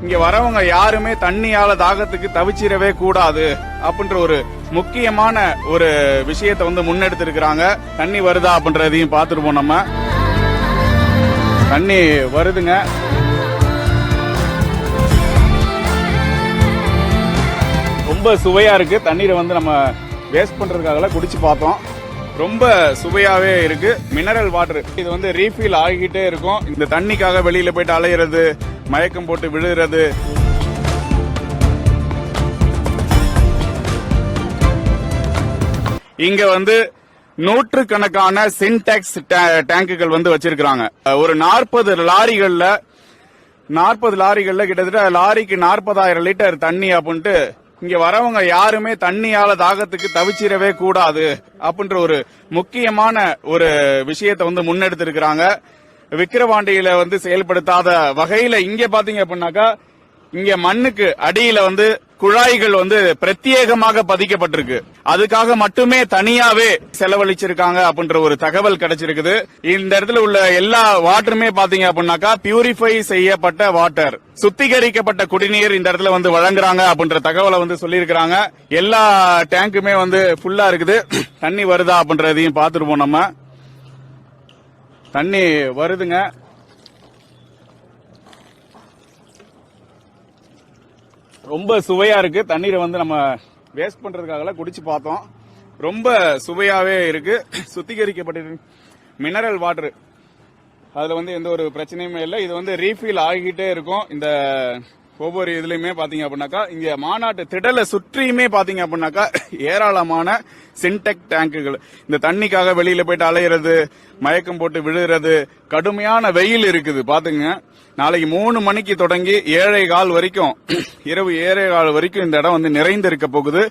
இங்க வரவங்க யாருமே தண்ணியால தாகத்துக்கு தவிச்சிடவே கூடாது அப்படின்ற ஒரு முக்கியமான ஒரு விஷயத்தை வந்து முன்னெடுத்து இருக்கிறாங்க. தண்ணி வருதா அப்படின்றதையும் பார்த்துருப்போம். நம்ம தண்ணி வருதுங்க. ரொம்ப சுவையா இருக்கு. தண்ணீரை வந்து நம்ம வேஸ்ட் பண்றதுக்காக குடிச்சு பார்த்தோம். ரொம்ப சுவையாவே இருக்கு. மினரல் வாட்டர் இது வந்து ரீஃபில் ஆகிக்கிட்டே இருக்கும். இந்த தண்ணிக்காக வெளியில போயிட்டு அலையிறது, மயக்கம் போட்டு விழுகிறது, இங்க வந்து நூற்றுக்கணக்கான சின்டெக்ஸ் டேங்குகள் வந்து வச்சிருக்காங்க. ஒரு 40 லாரிகள்ல கிட்டத்தட்ட லாரிக்கு 40,000 லிட்டர் தண்ணி அப்படின்ட்டு இங்க வரவங்க யாருமே தண்ணியால தாகத்துக்கு தவிச்சிடவே கூடாது அப்படின்ற ஒரு முக்கியமான ஒரு விஷயத்தை வந்து முன்னெடுத்து இருக்கிறாங்க. விக்கிரவாண்டியில வந்து செயல்படுத்தாத வகையில இங்க பாத்தீங்க அப்படின்னாக்கா இங்க மண்ணுக்கு அடியில வந்து குழாய்கள் வந்து பிரத்யேகமாக பதிக்கப்பட்டிருக்கு. அதுக்காக மட்டுமே தனியாவே செலவழிச்சிருக்காங்க அப்படின்ற ஒரு தகவல் கிடைச்சிருக்குது. இந்த இடத்துல உள்ள எல்லா வாட்டருமே பாத்தீங்க அப்படின்னாக்கா பியூரிஃபை செய்யப்பட்ட வாட்டர், சுத்திகரிக்கப்பட்ட குடிநீர் இந்த இடத்துல வந்து வழங்குறாங்க அப்படின்ற தகவலை வந்து சொல்லியிருக்கிறாங்க. எல்லா டேங்குமே வந்து ஃபுல்லா இருக்குது. தண்ணி வருதா அப்படின்றதையும் பார்த்துருப்போம். நம்ம தண்ணி வருதுங்க. ரொம்ப சுவையா இருக்கு. தண்ணீரை வந்து நம்ம வேஸ்ட் பண்றதுக்காக குடிச்சு பார்த்தோம். ரொம்ப சுவையாவே இருக்கு. சுத்திகரிக்கப்பட்ட மினரல் வாட்டர், அதுல வந்து எந்த ஒரு பிரச்சனையுமே இல்லை. இது வந்து ரீஃபில் ஆகிக்கிட்டே இருக்கும். இந்த ஒவ்வொரு இதுலயுமே பாத்தீங்க அப்படின்னாக்கா இங்க மாநாட்டு திடலை சுற்றியுமே பாத்தீங்க அப்படின்னாக்கா ஏராளமான சின்டெக் டேங்குகள். இந்த தண்ணிக்காக வெளியில போயிட்டு அலையிறது, மயக்கம் போட்டு விழுகிறது, கடுமையான வெயில் இருக்குது. பாத்துங்க, நாளைக்கு 3 மணிக்கு தொடங்கி 7:15 வரைக்கும், இரவு 7:15 வரைக்கும் இந்த இடம் வந்து நிறைந்திருக்க போகுது.